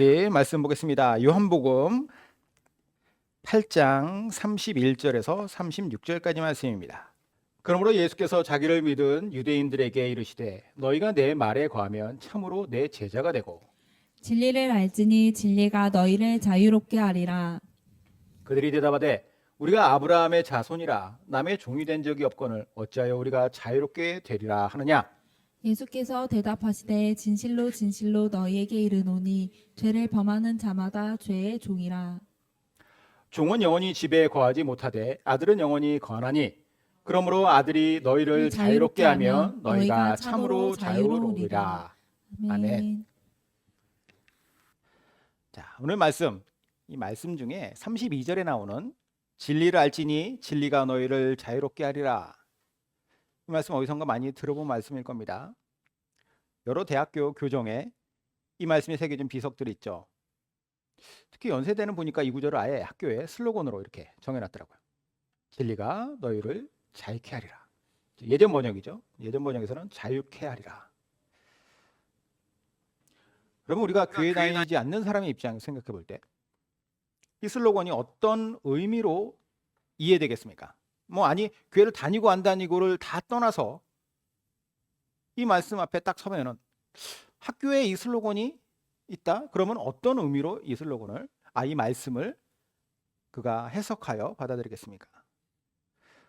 네, 말씀 보겠습니다. 요한복음 8장 31절에서 36절까지 말씀입니다. 그러므로 예수께서 자기를 믿은 유대인들에게 이르시되 너희가 내 말에 거하면 참으로 내 제자가 되고 진리를 알지니 진리가 너희를 자유롭게 하리라. 그들이 대답하되 우리가 아브라함의 자손이라 남의 종이 된 적이 없거늘 어찌하여 우리가 자유롭게 되리라 하느냐. 예수께서 대답하시되 진실로 진실로 너희에게 이르노니 죄를 범하는 자마다 죄의 종이라. 종은 영원히 집에 거하지 못하되 아들은 영원히 거하나니 그러므로 아들이 너희를 자유롭게 하면 너희가 참으로 자유로우리라. 아멘. 아멘. 자, 오늘 말씀, 이 말씀 중에 32절에 나오는 진리를 알지니 진리가 너희를 자유롭게 하리라. 이 말씀 어디선가 많이 들어본 말씀일 겁니다. 여러 대학교 교정에 이 말씀이 새겨진 비석들이 있죠. 특히 연세대는 보니까 이 구절을 아예 학교에 슬로건으로 이렇게 정해놨더라고요. 진리가 너희를 자유케 하리라. 예전 번역이죠. 예전 번역에서는 자유케 하리라. 그러면 우리가 교회 다니지 않는 사람의 입장에서 생각해 볼 때 이 슬로건이 어떤 의미로 이해되겠습니까? 아니 교회를 다니고 안 다니고를 다 떠나서 이 말씀 앞에 딱 서면은 학교에 이 슬로건이 있다? 그러면 어떤 의미로 이 슬로건을 이 말씀을 그가 해석하여 받아들이겠습니까?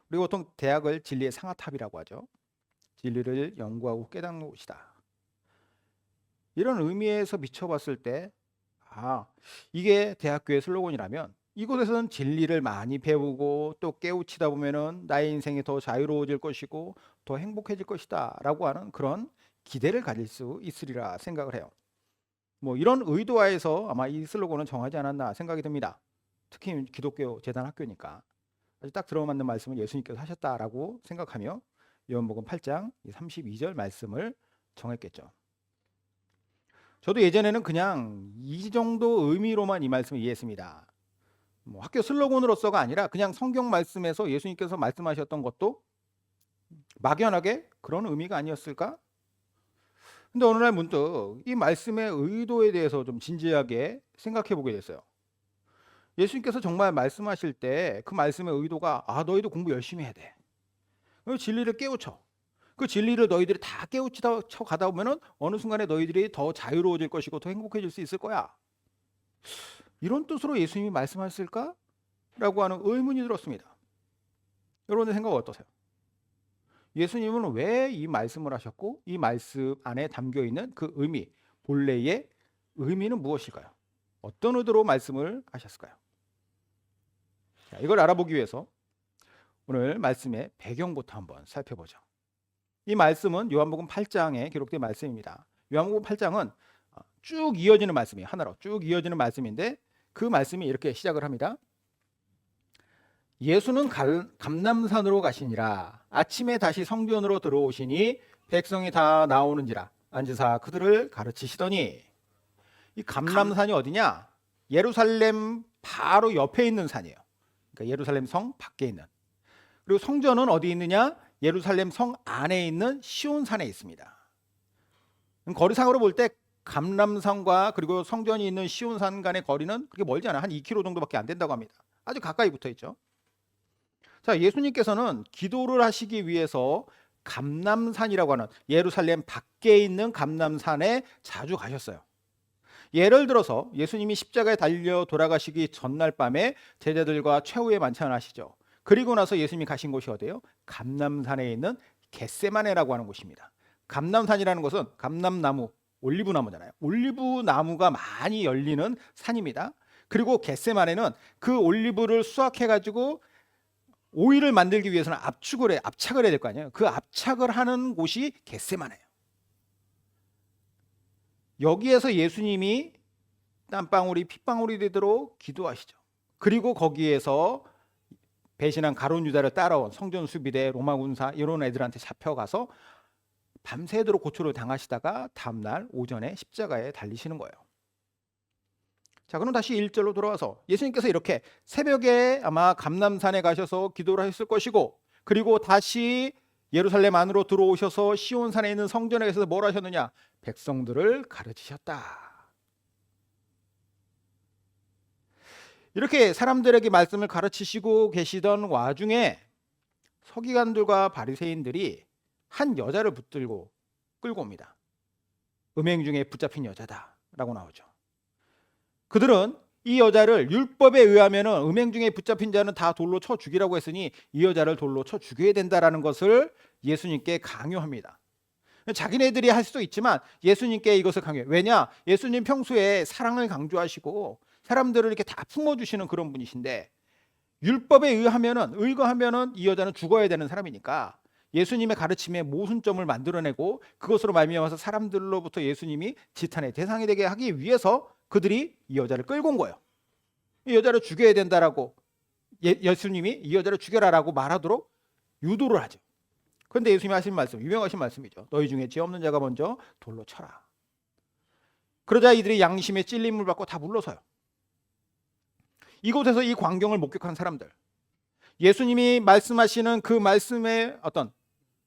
우리가 보통 대학을 진리의 상아탑이라고 하죠. 진리를 연구하고 깨닫는 곳이다. 이런 의미에서 비춰봤을 때 이게 대학교의 슬로건이라면 이곳에서는 진리를 많이 배우고 또 깨우치다 보면은 나의 인생이 더 자유로워질 것이고 더 행복해질 것이다 라고 하는 그런 기대를 가질 수 있으리라 생각을 해요. 이런 의도하에서 아마 이 슬로건은 정하지 않았나 생각이 듭니다. 특히 기독교 재단 학교니까 아주 딱 들어맞는 말씀을 예수님께서 하셨다라고 생각하며 요한복음 8장 32절 말씀을 정했겠죠. 저도 예전에는 그냥 이 정도 의미로만 이 말씀을 이해했습니다. 학교 슬로건으로서가 아니라 그냥 성경 말씀에서 예수님께서 말씀하셨던 것도 막연하게 그런 의미가 아니었을까? 근데 어느 날 문득 이 말씀의 의도에 대해서 좀 진지하게 생각해 보게 됐어요. 예수님께서 정말 말씀하실 때 그 말씀의 의도가 너희도 공부 열심히 해야 돼. 진리를 깨우쳐. 그 진리를 너희들이 다 깨우치다 가다 보면은 어느 순간에 너희들이 더 자유로워질 것이고 더 행복해질 수 있을 거야. 이런 뜻으로 예수님이 말씀하셨을까? 라고 하는 의문이 들었습니다. 여러분의 생각 어떠세요? 예수님은 왜 이 말씀을 하셨고 이 말씀 안에 담겨 있는 그 의미, 본래의 의미는 무엇일까요? 어떤 의도로 말씀을 하셨을까요? 자, 이걸 알아보기 위해서 오늘 말씀의 배경부터 한번 살펴보죠. 이 말씀은 요한복음 8장에 기록된 말씀입니다. 요한복음 8장은 쭉 이어지는 말씀이에요. 하나로 쭉 이어지는 말씀인데 그 말씀이 이렇게 시작을 합니다. 예수는 감람산으로 가시니라. 아침에 다시 성전으로 들어오시니 백성이 다 나오는지라 앉으사 그들을 가르치시더니. 이 감람산이 어디냐? 예루살렘 바로 옆에 있는 산이에요. 그러니까 예루살렘 성 밖에 있는. 그리고 성전은 어디 있느냐? 예루살렘 성 안에 있는 시온산에 있습니다. 거리상으로 볼 때 감람산과 그리고 성전이 있는 시온산 간의 거리는 그렇게 멀지 않아요. 한 2km 정도밖에 안 된다고 합니다. 아주 가까이 붙어 있죠. 자, 예수님께서는 기도를 하시기 위해서 감람산이라고 하는 예루살렘 밖에 있는 감람산에 자주 가셨어요. 예를 들어서 예수님이 십자가에 달려 돌아가시기 전날 밤에 제자들과 최후의 만찬을 하시죠. 그리고 나서 예수님이 가신 곳이 어디예요? 감람산에 있는 겟세마네라고 하는 곳입니다. 감람산이라는 것은 감람나무, 올리브나무잖아요. 올리브나무가 많이 열리는 산입니다. 그리고 겟세마네는 그 올리브를 수확해가지고 오일을 만들기 위해서는 압착을 해야 될 거 아니에요. 그 압착을 하는 곳이 겟세마네예요. 여기에서 예수님이 땀방울이 핏방울이 되도록 기도하시죠. 그리고 거기에서 배신한 가룟 유다를 따라온 성전 수비대 로마 군사 이런 애들한테 잡혀가서 밤새도록 고초를 당하시다가 다음날 오전에 십자가에 달리시는 거예요. 자, 그럼 다시 1절로 돌아와서 예수님께서 이렇게 새벽에 아마 감람산에 가셔서 기도를 하셨을 것이고 그리고 다시 예루살렘 안으로 들어오셔서 시온산에 있는 성전에 가셔서 뭘 하셨느냐? 백성들을 가르치셨다. 이렇게 사람들에게 말씀을 가르치시고 계시던 와중에 서기관들과 바리새인들이 한 여자를 붙들고 끌고 옵니다. 음행 중에 붙잡힌 여자다라고 나오죠. 그들은 이 여자를 율법에 의하면 음행 중에 붙잡힌 자는 다 돌로 쳐 죽이라고 했으니 이 여자를 돌로 쳐 죽여야 된다라는 것을 예수님께 강요합니다. 자기네들이 할 수도 있지만 예수님께 이것을 강요해요. 왜냐? 예수님 평소에 사랑을 강조하시고 사람들을 이렇게 다 품어주시는 그런 분이신데 율법에 의거하면은 이 여자는 죽어야 되는 사람이니까 예수님의 가르침에 모순점을 만들어내고 그것으로 말미암아서 사람들로부터 예수님이 지탄의 대상이 되게 하기 위해서 그들이 이 여자를 끌고 온 거예요. 이 여자를 죽여야 된다라고 예수님이 이 여자를 죽여라라고 말하도록 유도를 하죠. 그런데 예수님이 하신 말씀, 유명하신 말씀이죠. 너희 중에 죄 없는 자가 먼저 돌로 쳐라. 그러자 이들이 양심에 찔림을 받고 다 물러서요. 이곳에서 이 광경을 목격한 사람들, 예수님이 말씀하시는 그 말씀의 어떤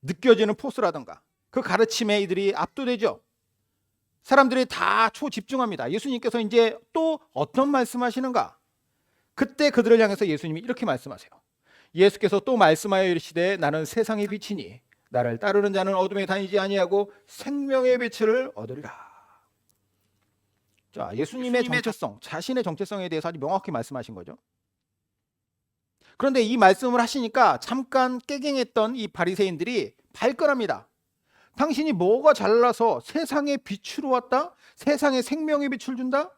느껴지는 포스라든가 그 가르침에 이들이 압도되죠. 사람들이 다 초집중합니다. 예수님께서 이제 또 어떤 말씀하시는가? 그때 그들을 향해서 예수님이 이렇게 말씀하세요. 예수께서 또 말씀하여 이르시되 나는 세상의 빛이니 나를 따르는 자는 어둠에 다니지 아니하고 생명의 빛을 얻으리라. 자, 예수님의 정체성, 자신의 정체성에 대해서 아주 명확히 말씀하신 거죠. 그런데 이 말씀을 하시니까 잠깐 깨갱했던 이 바리새인들이 발끈합니다. 당신이 뭐가 잘나서 세상의 빛으로 왔다? 세상에 생명의 빛을 준다?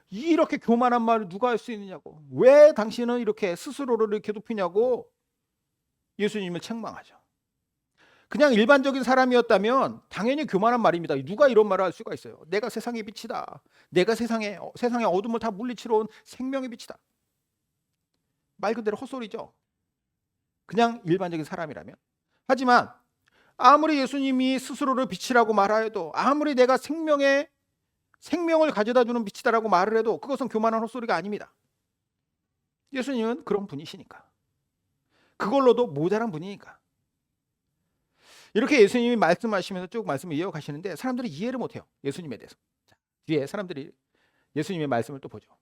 이렇게 교만한 말을 누가 할 수 있느냐고. 왜 당신은 이렇게 스스로를 이렇게 높이냐고 예수님을 책망하죠. 그냥 일반적인 사람이었다면 당연히 교만한 말입니다. 누가 이런 말을 할 수가 있어요. 내가 세상의 빛이다. 내가 세상의 어둠을 다 물리치러 온 생명의 빛이다. 말 그대로 헛소리죠. 그냥 일반적인 사람이라면. 하지만 아무리 예수님이 스스로를 빛이라고 말하여도 아무리 내가 생명을 가져다 주는 빛이다라고 말을 해도 그것은 교만한 헛소리가 아닙니다. 예수님은 그런 분이시니까. 그걸로도 모자란 분이니까. 이렇게 예수님이 말씀하시면서 쭉 말씀을 이어가시는데 사람들이 이해를 못해요. 예수님에 대해서. 자, 뒤에 사람들이 예수님의 말씀을 또 보죠.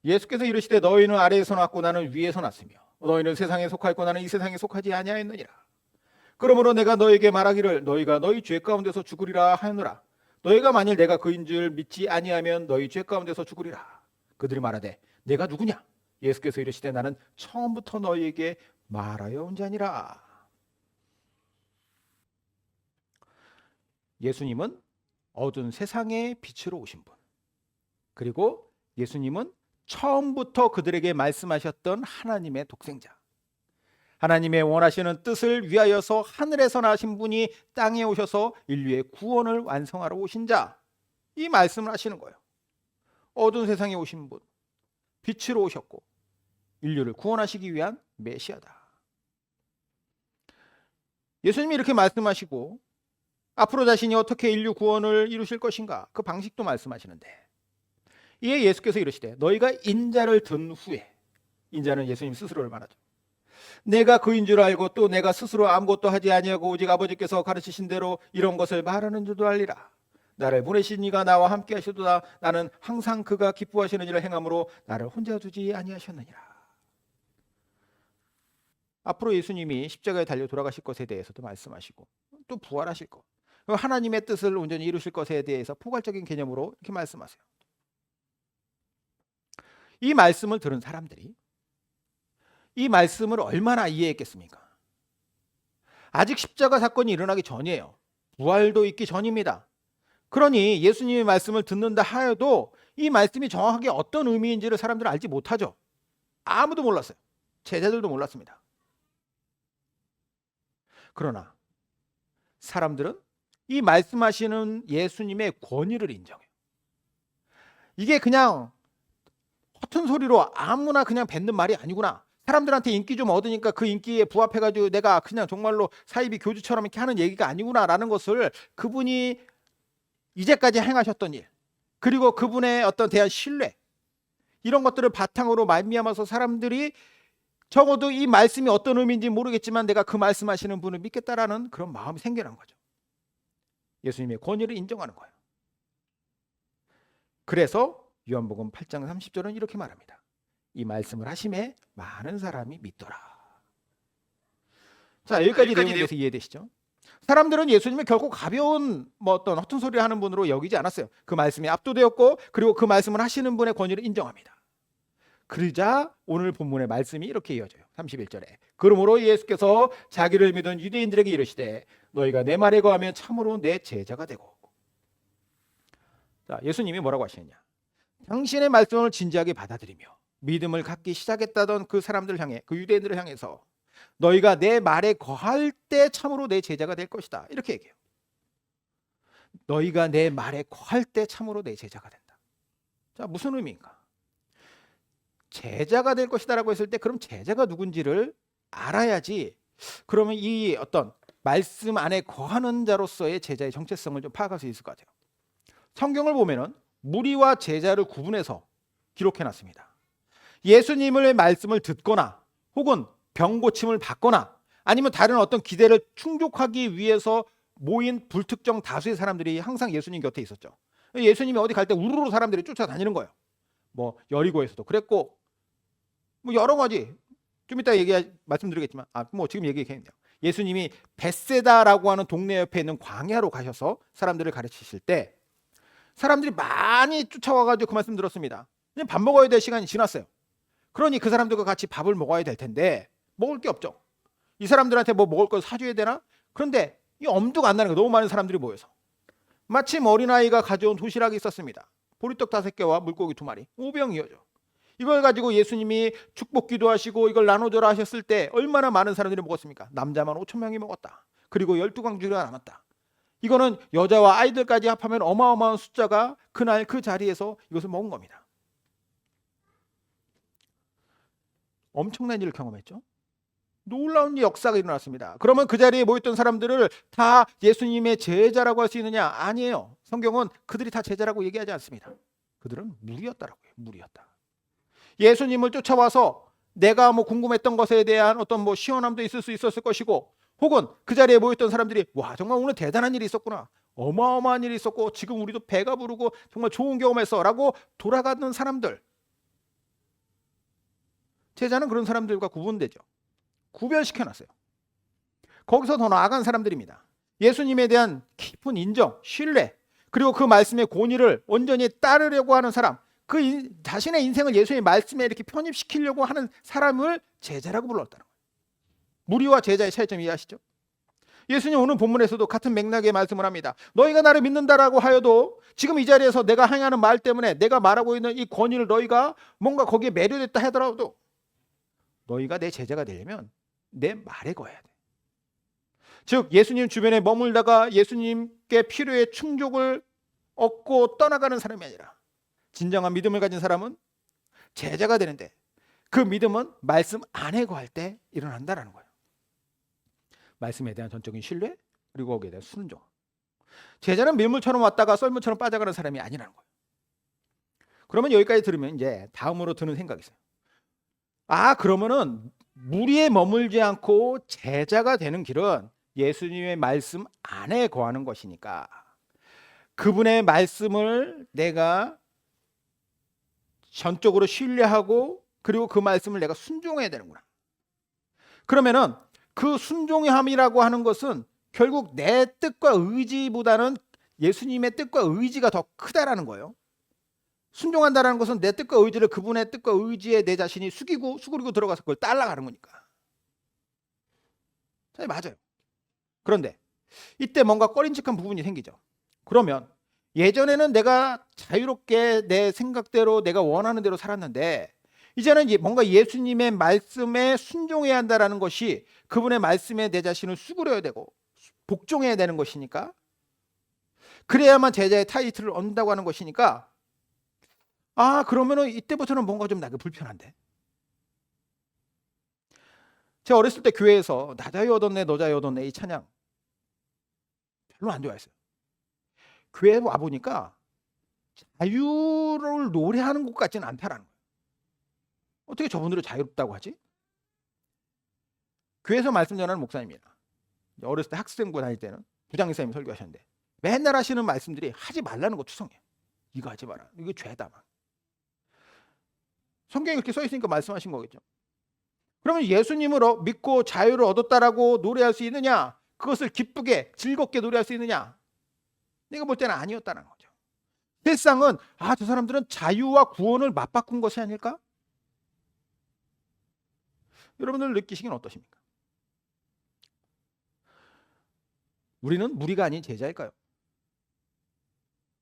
예수께서 이르시되 너희는 아래에서 났고 나는 위에서 났으며 너희는 세상에 속하였고 나는 이 세상에 속하지 아니하였느니라. 그러므로 내가 너에게 말하기를 너희가 너희 죄 가운데서 죽으리라 하였노라. 너희가 만일 내가 그인 줄 믿지 아니하면 너희 죄 가운데서 죽으리라. 그들이 말하되 내가 누구냐? 예수께서 이르시되 나는 처음부터 너희에게 말하여 온 자니라. 예수님은 어두운 세상의 빛으로 오신 분. 그리고 예수님은 처음부터 그들에게 말씀하셨던 하나님의 독생자. 하나님의 원하시는 뜻을 위하여서 하늘에서 나신 분이 땅에 오셔서 인류의 구원을 완성하러 오신 자. 이 말씀을 하시는 거예요. 어두운 세상에 오신 분. 빛으로 오셨고 인류를 구원하시기 위한 메시아다. 예수님이 이렇게 말씀하시고 앞으로 자신이 어떻게 인류 구원을 이루실 것인가 그 방식도 말씀하시는데 이에 예수께서 이르시되 너희가 인자를 든 후에 인자는 예수님 스스로를 말하죠. 내가 그인 줄 알고 또 내가 스스로 아무것도 하지 아니하고 오직 아버지께서 가르치신 대로 이런 것을 말하는 줄도 알리라. 나를 보내신 이가 나와 함께 하시도다. 나는 항상 그가 기뻐하시는 일을 행함으로 나를 혼자 두지 아니하셨느니라. 앞으로 예수님이 십자가에 달려 돌아가실 것에 대해서도 말씀하시고 또 부활하실 것, 하나님의 뜻을 온전히 이루실 것에 대해서 포괄적인 개념으로 이렇게 말씀하세요. 이 말씀을 들은 사람들이 이 말씀을 얼마나 이해했겠습니까? 아직 십자가 사건이 일어나기 전이에요. 부활도 있기 전입니다. 그러니 예수님의 말씀을 듣는다 하여도 이 말씀이 정확하게 어떤 의미인지를 사람들은 알지 못하죠. 아무도 몰랐어요. 제자들도 몰랐습니다. 그러나 사람들은 이 말씀하시는 예수님의 권위를 인정해요. 이게 그냥 허튼 소리로 아무나 그냥 뱉는 말이 아니구나. 사람들한테 인기 좀 얻으니까 그 인기에 부합해가지고 내가 그냥 정말로 사이비 교주처럼 이렇게 하는 얘기가 아니구나라는 것을 그분이 이제까지 행하셨던 일, 그리고 그분의 어떤 대한 신뢰, 이런 것들을 바탕으로 말미암아서 사람들이 적어도 이 말씀이 어떤 의미인지 모르겠지만 내가 그 말씀하시는 분을 믿겠다라는 그런 마음이 생겨난 거죠. 예수님의 권위를 인정하는 거예요. 그래서 요한복음 8장 30절은 이렇게 말합니다. 이 말씀을 하심에 많은 사람이 믿더라. 자, 여기까지 내용에 대해서 이해되시죠? 사람들은 예수님을 결코 가벼운 어떤 허튼 소리를 하는 분으로 여기지 않았어요. 그 말씀이 압도되었고 그리고 그 말씀을 하시는 분의 권위를 인정합니다. 그러자 오늘 본문의 말씀이 이렇게 이어져요. 31절에 그러므로 예수께서 자기를 믿은 유대인들에게 이르시되 너희가 내 말에 거하면 참으로 내 제자가 되고. 자, 예수님이 뭐라고 하시느냐? 당신의 말씀을 진지하게 받아들이며 믿음을 갖기 시작했다던 그 사람들을 향해, 그 유대인들을 향해서 너희가 내 말에 거할 때 참으로 내 제자가 될 것이다. 이렇게 얘기해요. 너희가 내 말에 거할 때 참으로 내 제자가 된다. 자, 무슨 의미인가? 제자가 될 것이다라고 했을 때 그럼 제자가 누군지를 알아야지 그러면 이 어떤 말씀 안에 거하는 자로서의 제자의 정체성을 좀 파악할 수 있을 것 같아요. 성경을 보면은 무리와 제자를 구분해서 기록해 놨습니다. 예수님의 말씀을 듣거나 혹은 병 고침을 받거나 아니면 다른 어떤 기대를 충족하기 위해서 모인 불특정 다수의 사람들이 항상 예수님 곁에 있었죠. 예수님이 어디 갈 때 우르르 사람들이 쫓아다니는 거예요. 뭐 여리고에서도 그랬고 뭐 여러 가지 좀 이따 말씀드리겠지만 뭐 지금 얘기했네요. 예수님이 벳세다라고 하는 동네 옆에 있는 광야로 가셔서 사람들을 가르치실 때 사람들이 많이 쫓아와가지고 그 말씀 들었습니다. 밥 먹어야 될 시간이 지났어요. 그러니 그 사람들과 같이 밥을 먹어야 될 텐데 먹을 게 없죠. 이 사람들한테 뭐 먹을 걸 사줘야 되나? 그런데 이 엄두가 안 나는 거예요. 너무 많은 사람들이 모여서. 마침 어린아이가 가져온 도시락이 있었습니다. 보리떡 5개와 물고기 2마리, 5병이어죠. 이걸 가지고 예수님이 축복 기도하시고 이걸 나눠줘라 하셨을 때 얼마나 많은 사람들이 먹었습니까? 남자만 5,000명이 먹었다. 그리고 12광주리가 남았다. 이거는 여자와 아이들까지 합하면 어마어마한 숫자가 그날 그 자리에서 이것을 먹은 겁니다. 엄청난 일을 경험했죠. 놀라운 역사가 일어났습니다. 그러면 그 자리에 모였던 사람들을 다 예수님의 제자라고 할 수 있느냐? 아니에요. 성경은 그들이 다 제자라고 얘기하지 않습니다. 그들은 무리였다라고 해요. 무리였다. 예수님을 쫓아와서 내가 뭐 궁금했던 것에 대한 어떤 뭐 시원함도 있을 수 있었을 것이고 혹은 그 자리에 모였던 사람들이 와 정말 오늘 대단한 일이 있었구나. 어마어마한 일이 있었고 지금 우리도 배가 부르고 정말 좋은 경험했어 라고 돌아가는 사람들. 제자는 그런 사람들과 구분되죠. 구별시켜놨어요. 거기서 더 나아간 사람들입니다. 예수님에 대한 깊은 인정, 신뢰 그리고 그 말씀의 권위를 온전히 따르려고 하는 사람 자신의 인생을 예수님의 말씀에 이렇게 편입시키려고 하는 사람을 제자라고 불렀다는 거예요. 무리와 제자의 차이점 이해하시죠? 예수님 오늘 본문에서도 같은 맥락의 말씀을 합니다. 너희가 나를 믿는다라고 하여도 지금 이 자리에서 내가 행하는 말 때문에 내가 말하고 있는 이 권위를 너희가 뭔가 거기에 매료됐다 하더라도 너희가 내 제자가 되려면 내 말에 거해야 돼. 즉 예수님 주변에 머물다가 예수님께 필요의 충족을 얻고 떠나가는 사람이 아니라 진정한 믿음을 가진 사람은 제자가 되는데 그 믿음은 말씀 안에 거할 때 일어난다는 거예요. 말씀에 대한 전적인 신뢰 그리고 거기에 대한 순종. 제자는 밀물처럼 왔다가 썰물처럼 빠져가는 사람이 아니라는 거예요. 그러면 여기까지 들으면 이제 다음으로 드는 생각이 있어요. 그러면은 무리에 머물지 않고 제자가 되는 길은 예수님의 말씀 안에 거하는 것이니까 그분의 말씀을 내가 전적으로 신뢰하고 그리고 그 말씀을 내가 순종해야 되는구나. 그러면은 그 순종함이라고 하는 것은 결국 내 뜻과 의지보다는 예수님의 뜻과 의지가 더 크다라는 거예요. 순종한다라는 것은 내 뜻과 의지를 그분의 뜻과 의지에 내 자신이 수그리고 들어가서 그걸 따라가는 거니까. 맞아요. 그런데 이때 뭔가 꺼림칙한 부분이 생기죠. 그러면 예전에는 내가 자유롭게 내 생각대로 내가 원하는 대로 살았는데 이제는 뭔가 예수님의 말씀에 순종해야 한다라는 것이 그분의 말씀에 내 자신을 수그려야 되고 복종해야 되는 것이니까 그래야만 제자의 타이틀을 얻는다고 하는 것이니까 그러면은 이때부터는 뭔가 좀 나게 불편한데. 제가 어렸을 때 교회에서 나 자유 얻었네 너 자유 얻었네 이 찬양 별로 안 좋아했어요. 교회에 와보니까 자유를 노래하는 것 같지는 않다라는 거예요. 어떻게 저분들을 자유롭다고 하지? 교회에서 말씀 전하는 목사님이다. 어렸을 때 학생부 다닐 때는 부장님이 설교하셨는데 맨날 하시는 말씀들이 하지 말라는 거 투성이에요. 이거 하지 마라. 이거 죄다 막. 성경에 그렇게 써 있으니까 말씀하신 거겠죠. 그러면 예수님을 믿고 자유를 얻었다라고 노래할 수 있느냐? 그것을 기쁘게 즐겁게 노래할 수 있느냐? 내가 볼 때는 아니었다는 거죠. 실상은 저 사람들은 자유와 구원을 맞바꾼 것이 아닐까? 여러분들 느끼시긴 어떠십니까? 우리는 무리가 아닌 제자일까요?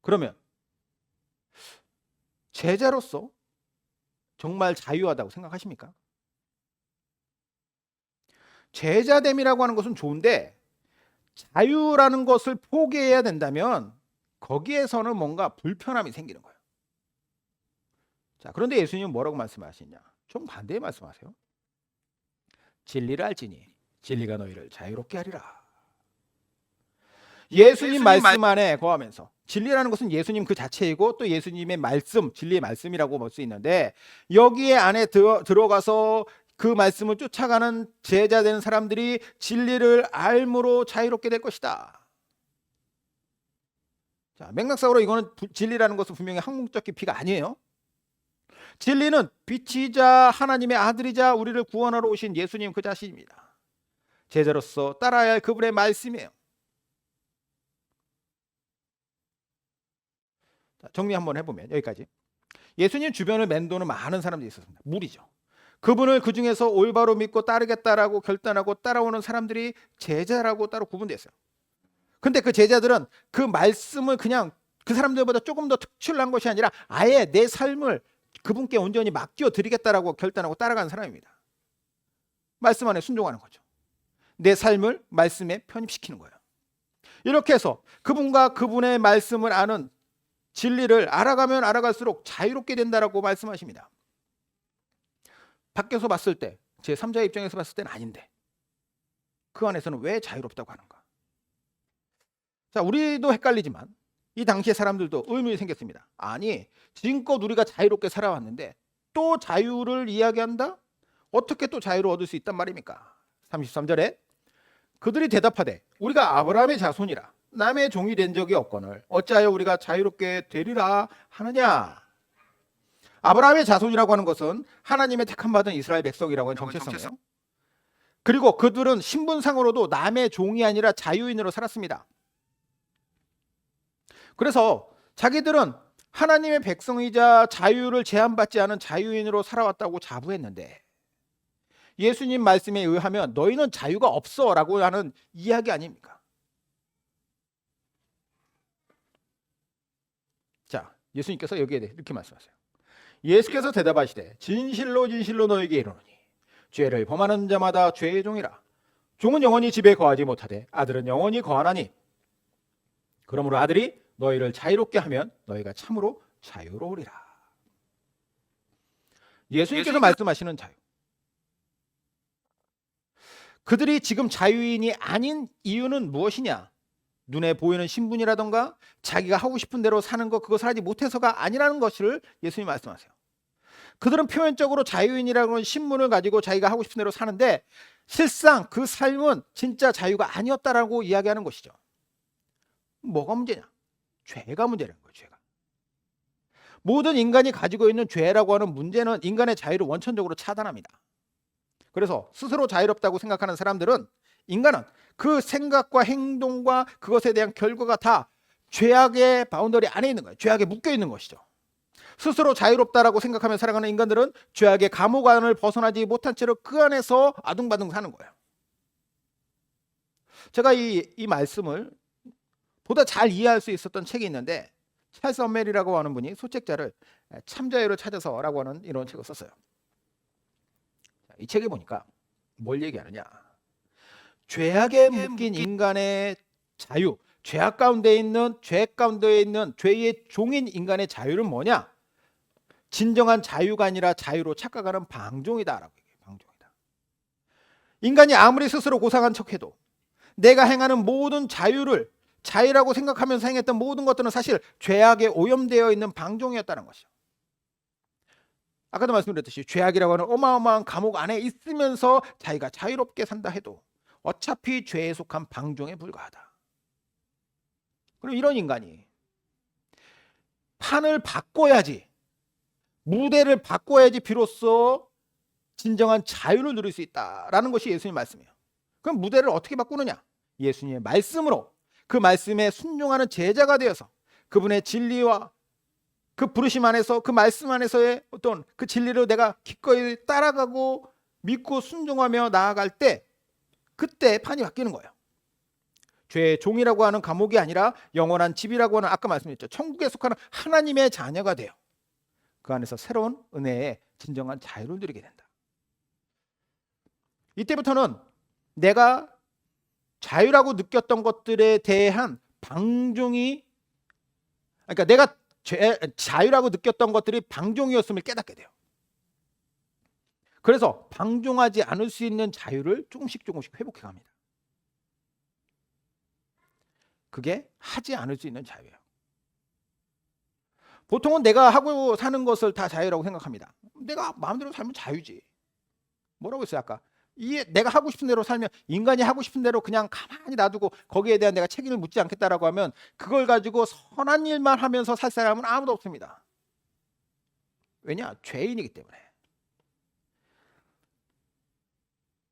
그러면 제자로서 정말 자유하다고 생각하십니까? 제자됨이라고 하는 것은 좋은데 자유라는 것을 포기해야 된다면 거기에서는 뭔가 불편함이 생기는 거예요. 자, 그런데 예수님은 뭐라고 말씀하시냐? 좀 반대의 말씀하세요. 진리를 알지니 진리가 너희를 자유롭게 하리라. 예수님 말씀 안에 거하면서, 진리라는 것은 예수님 그 자체이고 또 예수님의 말씀, 진리의 말씀이라고 볼 수 있는데, 여기에 안에 들어가서 그 말씀을 쫓아가는 제자 되는 사람들이 진리를 알므로 자유롭게 될 것이다. 자, 맥락상으로 이거는 진리라는 것은 분명히 학문적 깊이가 아니에요. 진리는 빛이자 하나님의 아들이자 우리를 구원하러 오신 예수님 그 자신입니다. 제자로서 따라야 할 그분의 말씀이에요. 자, 정리 한번 해보면 여기까지. 예수님 주변을 맴도는 많은 사람들이 있었습니다. 무리죠. 그분을 그 중에서 올바로 믿고 따르겠다라고 결단하고 따라오는 사람들이 제자라고 따로 구분됐어요. 근데 그 제자들은 그 말씀을 그냥 그 사람들보다 조금 더 특출난 것이 아니라 아예 내 삶을 그분께 온전히 맡겨 드리겠다라고 결단하고 따라가는 사람입니다. 말씀 안에 순종하는 거죠. 내 삶을 말씀에 편입시키는 거예요. 이렇게 해서 그분과 그분의 말씀을 아는 진리를 알아가면 알아갈수록 자유롭게 된다라고 말씀하십니다. 밖에서 봤을 때, 제 3자의 입장에서 봤을 때는 아닌데 그 안에서는 왜 자유롭다고 하는가? 자, 우리도 헷갈리지만 이 당시의 사람들도 의문이 생겼습니다. 아니, 지금껏 우리가 자유롭게 살아왔는데 또 자유를 이야기한다? 어떻게 또 자유를 얻을 수 있단 말입니까? 33절에 그들이 대답하되 우리가 아브라함의 자손이라 남의 종이 된 적이 없거늘 어찌하여 우리가 자유롭게 되리라 하느냐? 아브라함의 자손이라고 하는 것은 하나님의 택함받은 이스라엘 백성이라고 하는 정체성이에요. 그리고 그들은 신분상으로도 남의 종이 아니라 자유인으로 살았습니다. 그래서 자기들은 하나님의 백성이자 자유를 제한받지 않은 자유인으로 살아왔다고 자부했는데, 예수님 말씀에 의하면 너희는 자유가 없어 라고 하는 이야기 아닙니까? 자, 예수님께서 여기에 대해 이렇게 말씀하세요. 예수께서 대답하시되 진실로 진실로 너에게 이르노니 죄를 범하는 자마다 죄의 종이라. 종은 영원히 집에 거하지 못하되 아들은 영원히 거하나니 그러므로 아들이 너희를 자유롭게 하면 너희가 참으로 자유로우리라. 예수님께서 말씀하시는 자유, 그들이 지금 자유인이 아닌 이유는 무엇이냐? 눈에 보이는 신분이라던가 자기가 하고 싶은 대로 사는 것, 그것을 하지 못해서가 아니라는 것을 예수님이 말씀하세요. 그들은 표면적으로 자유인이라는 건 신분을 가지고 자기가 하고 싶은 대로 사는데 실상 그 삶은 진짜 자유가 아니었다라고 이야기하는 것이죠. 뭐가 문제냐? 죄가 문제라는 거예요. 죄가. 모든 인간이 가지고 있는 죄라고 하는 문제는 인간의 자유를 원천적으로 차단합니다. 그래서 스스로 자유롭다고 생각하는 사람들은, 인간은 그 생각과 행동과 그것에 대한 결과가 다 죄악의 바운더리 안에 있는 거예요. 죄악에 묶여 있는 것이죠. 스스로 자유롭다라고 생각하며 살아가는 인간들은 죄악의 감옥 안을 벗어나지 못한 채로 그 안에서 아둥바둥 사는 거예요. 제가 이 말씀을 보다 잘 이해할 수 있었던 책이 있는데, 찰스 엄멜이라고 하는 분이 소책자를 참자유를 찾아서라고 하는 이런 책을 썼어요. 이 책에 보니까 뭘 얘기하느냐? 죄악에 묶인 인간의 자유, 죄악 가운데 있는, 죄 가운데 있는 죄의 종인 인간의 자유는 뭐냐? 진정한 자유가 아니라 자유로 착각하는 방종이다라고 얘기해요. 방종이다. 인간이 아무리 스스로 고상한 척해도 내가 행하는 모든 자유를 자유라고 생각하면서 행했던 모든 것들은 사실 죄악에 오염되어 있는 방종이었다는 것이죠. 아까도 말씀드렸듯이 죄악이라고 하는 어마어마한 감옥 안에 있으면서 자기가 자유롭게 산다 해도 어차피 죄에 속한 방종에 불과하다. 그럼 이런 인간이 판을 바꿔야지, 무대를 바꿔야지 비로소 진정한 자유를 누릴 수 있다라는 것이 예수님 말씀이에요. 그럼 무대를 어떻게 바꾸느냐? 예수님의 말씀으로, 그 말씀에 순종하는 제자가 되어서 그분의 진리와 그 부르심 안에서, 그 말씀 안에서의 어떤 그 진리를 내가 기꺼이 따라가고 믿고 순종하며 나아갈 때, 그때 판이 바뀌는 거예요. 죄의 종이라고 하는 감옥이 아니라 영원한 집이라고 하는, 아까 말씀드렸죠, 천국에 속하는 하나님의 자녀가 돼요. 그 안에서 새로운 은혜의 진정한 자유를 누리게 된다. 이때부터는 내가 자유라고 느꼈던 것들에 대한 방종이, 그러니까 내가 자유라고 느꼈던 것들이 방종이었음을 깨닫게 돼요. 그래서 방종하지 않을 수 있는 자유를 조금씩 회복해 갑니다. 그게 하지 않을 수 있는 자유예요. 보통은 내가 하고 사는 것을 다 자유라고 생각합니다. 내가 마음대로 살면 자유지. 뭐라고 했어요 아까? 이게 내가 하고 싶은 대로 살면, 인간이 하고 싶은 대로 그냥 가만히 놔두고 거기에 대한 내가 책임을 묻지 않겠다라고 하면, 그걸 가지고 선한 일만 하면서 살 사람은 아무도 없습니다. 왜냐? 죄인이기 때문에.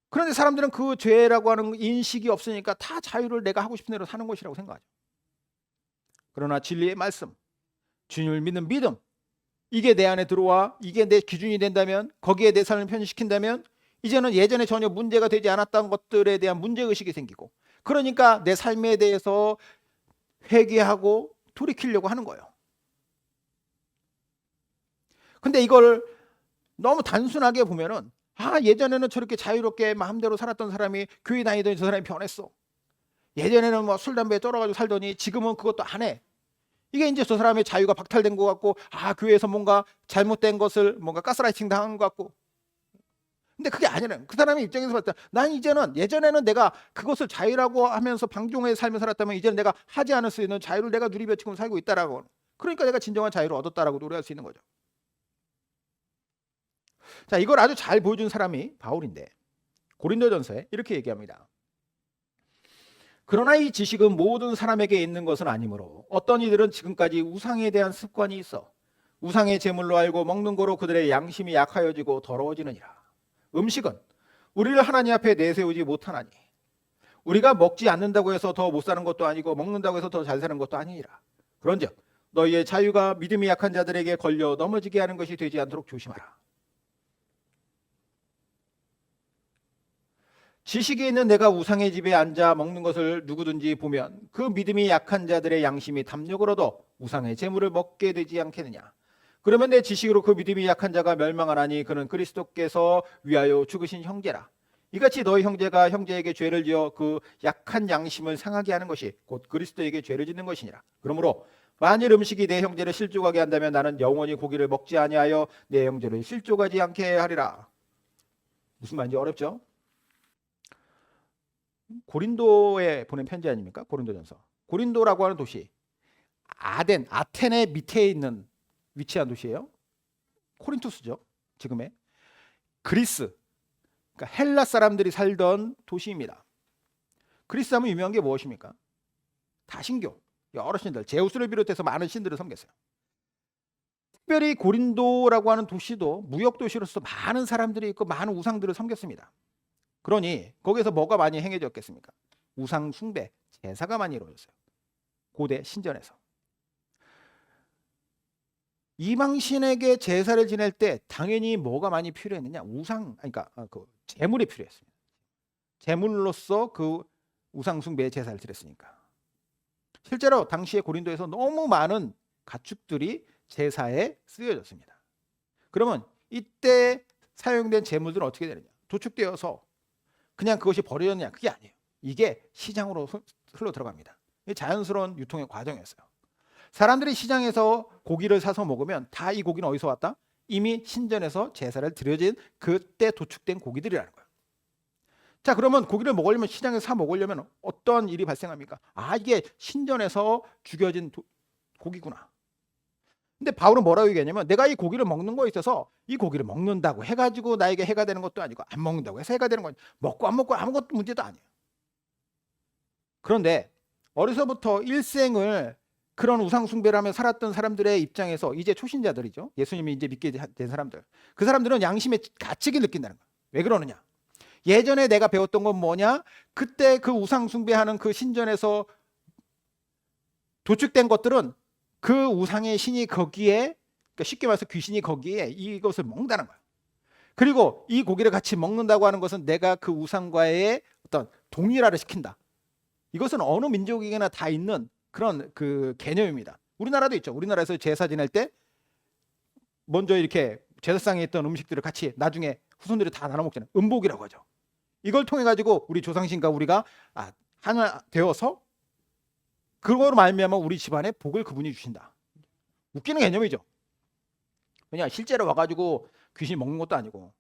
그런데 사람들은 그 죄라고 하는 인식이 없으니까 다 자유를 내가 하고 싶은 대로 사는 것이라고 생각하죠. 그러나 진리의 말씀, 주님을 믿는 믿음, 이게 내 안에 들어와, 이게 내 기준이 된다면, 거기에 내 삶을 편입시킨다면, 이제는 예전에 전혀 문제가 되지 않았던 것들에 대한 문제의식이 생기고, 그러니까 내 삶에 대해서 회개하고 돌이키려고 하는 거예요. 근데 이걸 너무 단순하게 보면은, 예전에는 저렇게 자유롭게 마음대로 살았던 사람이, 교회 다니더니 저 사람이 변했어. 예전에는 뭐 술 담배에 쩔어가지고 살더니 지금은 그것도 안 해. 이게 이제 저 사람의 자유가 박탈된 것 같고, 교회에서 뭔가 잘못된 것을 뭔가 가스라이팅 당한 것 같고. 근데 그게 아니라, 그 사람의 입장에서 봤을 때, 난 이제는, 예전에는 내가 그것을 자유라고 하면서 방종의 삶을 살았다면, 이제는 내가 하지 않을 수 있는 자유를 내가 누리며 지금 살고 있다라고. 그러니까 내가 진정한 자유를 얻었다라고 노래할 수 있는 거죠. 자, 이걸 아주 잘 보여준 사람이 바울인데, 고린도전서에 이렇게 얘기합니다. 그러나 이 지식은 모든 사람에게 있는 것은 아니므로 어떤 이들은 지금까지 우상에 대한 습관이 있어 우상의 제물로 알고 먹는 거로 그들의 양심이 약하여지고 더러워지느니라. 음식은 우리를 하나님 앞에 내세우지 못하나니 우리가 먹지 않는다고 해서 더 못 사는 것도 아니고 먹는다고 해서 더 잘 사는 것도 아니니라. 그런즉 너희의 자유가 믿음이 약한 자들에게 걸려 넘어지게 하는 것이 되지 않도록 조심하라. 지식이 있는 내가 우상의 집에 앉아 먹는 것을 누구든지 보면 그 믿음이 약한 자들의 양심이 담력을 얻어 우상의 제물을 먹게 되지 않겠느냐. 그러면 내 지식으로 그 믿음이 약한 자가 멸망하나니 그는 그리스도께서 위하여 죽으신 형제라. 이같이 너희 형제가 형제에게 죄를 지어 그 약한 양심을 상하게 하는 것이 곧 그리스도에게 죄를 짓는 것이니라. 그러므로 만일 음식이 내 형제를 실족하게 한다면 나는 영원히 고기를 먹지 아니하여 내 형제를 실족하지 않게 하리라. 무슨 말인지 어렵죠? 고린도에 보낸 편지 아닙니까? 고린도전서. 고린도라고 하는 도시, 아텐의 밑에 있는 위치한 도시예요. 코린토스죠. 지금의 그리스, 그러니까 헬라 사람들이 살던 도시입니다. 그리스 하면 유명한 게 무엇입니까? 다신교, 여러 신들, 제우스를 비롯해서 많은 신들을 섬겼어요. 특별히 고린도라고 하는 도시도 무역 도시로서 많은 사람들이 있고 많은 우상들을 섬겼습니다. 그러니 거기서 뭐가 많이 행해졌겠습니까? 우상 숭배, 제사가 많이 이루어졌어요. 고대 신전에서. 이방신에게 제사를 지낼 때 당연히 뭐가 많이 필요했느냐? 그러니까 그 제물이 필요했습니다. 제물로서 그 우상 숭배의 제사를 드렸으니까. 실제로 당시에 고린도에서 너무 많은 가축들이 제사에 쓰여졌습니다. 그러면 이때 사용된 제물들은 어떻게 되느냐? 도축되어서 그냥 그것이 버려졌냐? 그게 아니에요. 이게 시장으로 흘러 들어갑니다. 자연스러운 유통의 과정이었어요. 사람들이 시장에서 고기를 사서 먹으면 다 이 고기는 어디서 왔다? 이미 신전에서 제사를 드려진 그때 도축된 고기들이라는 거예요. 자, 그러면 고기를 먹으려면, 시장에서 사 먹으려면 어떤 일이 발생합니까? 이게 신전에서 죽여진 고기구나. 근데 바울은 뭐라고 얘기하냐면, 내가 이 고기를 먹는 거에 있어서 이 고기를 먹는다고 해가지고 나에게 해가 되는 것도 아니고, 안 먹는다고 해서 해가 되는 건, 먹고 안 먹고 아무것도 문제도 아니에요. 그런데 어려서부터 일생을 그런 우상 숭배를 하며 살았던 사람들의 입장에서 이제 초신자들이죠. 예수님이 이제 믿게 된 사람들. 그 사람들은 양심의 가책이 느낀다는 거예요. 왜 그러느냐? 예전에 내가 배웠던 건 뭐냐? 그때 그 우상 숭배하는 그 신전에서 도축된 것들은 그 우상의 신이 거기에, 그러니까 쉽게 말해서 귀신이 거기에 이것을 먹는다는 거예요. 그리고 이 고기를 같이 먹는다고 하는 것은 내가 그 우상과의 어떤 동일화를 시킨다. 이것은 어느 민족에게나 다 있는 그런 그 개념입니다. 우리나라도 있죠. 우리나라에서 제사 지낼 때 먼저 이렇게 제사상에 있던 음식들을 같이 나중에 후손들이 다 나눠 먹잖아요. 음복이라고 하죠. 이걸 통해 가지고 우리 조상신과 우리가 하나 되어서 그거로 말미암아 우리 집안에 복을 그분이 주신다. 웃기는 개념이죠. 왜냐, 실제로 와가지고 귀신이 먹는 것도 아니고,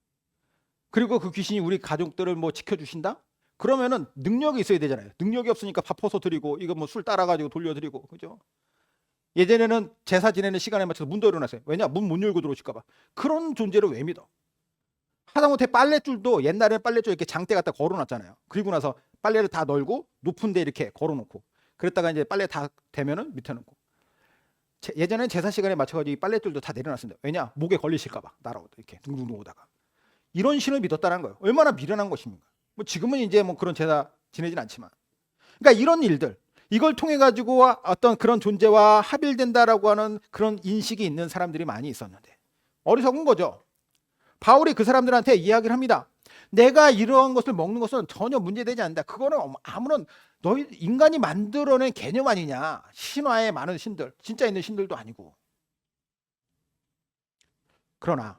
그리고 그 귀신이 우리 가족들을 뭐 지켜주신다? 그러면은 능력이 있어야 되잖아요. 능력이 없으니까 밥 퍼서 드리고, 이거 뭐 술 따라가지고 돌려드리고, 그죠? 예전에는 제사 지내는 시간에 맞춰서 문도 열어놨어요. 왜냐, 문 못 열고 들어오실까봐. 그런 존재를 왜 믿어? 하다못해 빨랫줄도 옛날에는 빨랫줄 이렇게 장대 갖다 걸어놨잖아요. 그리고 나서 빨래를 다 널고 높은데 이렇게 걸어놓고, 그랬다가 이제 빨래 다 되면은 밑에 놓고. 예전에는 제사 시간에 맞춰가지고 이 빨랫줄도 다 내려놨습니다. 왜냐, 목에 걸리실까봐 날아오다 이렇게 둥둥둥 오다가. 이런 신을 믿었다는 거예요. 얼마나 미련한 것입니까? 뭐 지금은 이제 뭐 그런 제사 지내진 않지만, 그러니까 이런 일들, 이걸 통해 가지고 어떤 그런 존재와 합일된다라고 하는 그런 인식이 있는 사람들이 많이 있었는데 어리석은 거죠. 바울이 그 사람들한테 이야기를 합니다. 내가 이러한 것을 먹는 것은 전혀 문제되지 않는다. 그거는 아무런 너희 인간이 만들어낸 개념 아니냐. 신화의 많은 신들, 진짜 있는 신들도 아니고. 그러나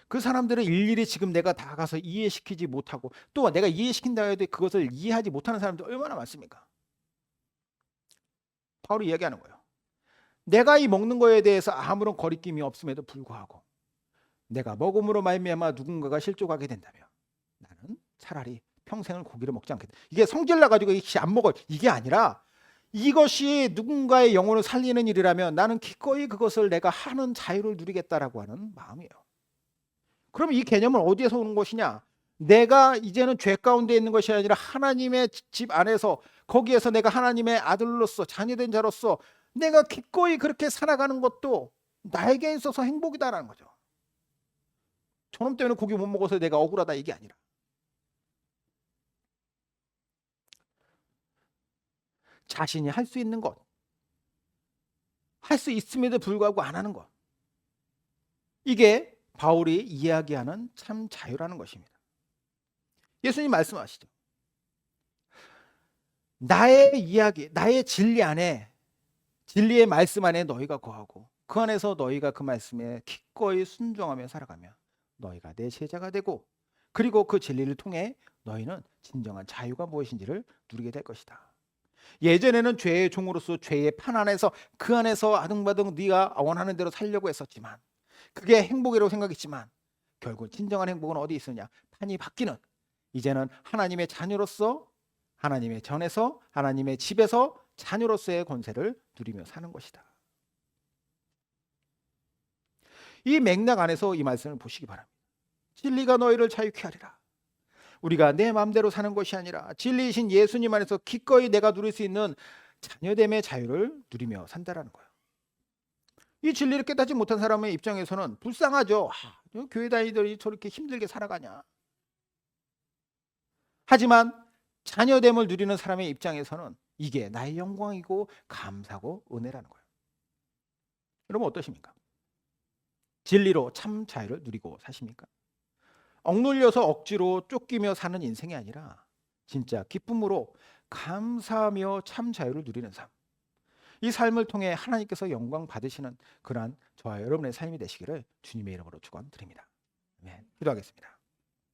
그 사람들을 일일이 지금 내가 다 가서 이해시키지 못하고, 또 내가 이해시킨다 해도 그것을 이해하지 못하는 사람들 얼마나 많습니까? 바울이 이야기하는 거예요. 내가 이 먹는 거에 대해서 아무런 거리낌이 없음에도 불구하고 내가 먹음으로 말미암아 누군가가 실족하게 된다면 나는 차라리 평생을 고기를 먹지 않겠다. 이게 성질 나가지고 안 먹어, 이게 아니라 이것이 누군가의 영혼을 살리는 일이라면 나는 기꺼이 그것을 내가 하는 자유를 누리겠다라고 하는 마음이에요. 그럼 이 개념은 어디에서 오는 것이냐? 내가 이제는 죄 가운데 있는 것이 아니라 하나님의 집 안에서, 거기에서 내가 하나님의 아들로서 자녀된 자로서 내가 기꺼이 그렇게 살아가는 것도 나에게 있어서 행복이다라는 거죠. 저놈 때문에 고기 못 먹어서 내가 억울하다, 이게 아니라 자신이 할 수 있는 것, 할 수 있음에도 불구하고 안 하는 것, 이게 바울이 이야기하는 참 자유라는 것입니다. 예수님 말씀하시죠. 나의 이야기, 나의 진리 안에, 진리의 말씀 안에 너희가 거하고 그 안에서 너희가 그 말씀에 기꺼이 순종하며 살아가며 너희가 내 제자가 되고, 그리고 그 진리를 통해 너희는 진정한 자유가 무엇인지를 누리게 될 것이다. 예전에는 죄의 종으로서 죄의 판 안에서 그 안에서 아등바등 네가 원하는 대로 살려고 했었지만, 그게 행복이라고 생각했지만 결국 진정한 행복은 어디 있으냐? 판이 바뀌는, 이제는 하나님의 자녀로서, 하나님의 전에서, 하나님의 집에서 자녀로서의 권세를 누리며 사는 것이다. 이 맥락 안에서 이 말씀을 보시기 바랍니다. 진리가 너희를 자유케 하리라. 우리가 내 마음대로 사는 것이 아니라 진리이신 예수님 안에서 기꺼이 내가 누릴 수 있는 자녀됨의 자유를 누리며 산다라는 거예요. 이 진리를 깨닫지 못한 사람의 입장에서는 불쌍하죠. 교회 다니들이 저렇게 힘들게 살아가냐. 하지만 자녀됨을 누리는 사람의 입장에서는 이게 나의 영광이고 감사고 은혜라는 거예요. 여러분 어떠십니까? 진리로 참 자유를 누리고 사십니까? 억눌려서 억지로 쫓기며 사는 인생이 아니라 진짜 기쁨으로 감사하며 참 자유를 누리는 삶, 이 삶을 통해 하나님께서 영광 받으시는 그러한 저와 여러분의 삶이 되시기를 주님의 이름으로 축원드립니다. 네, 기도하겠습니다.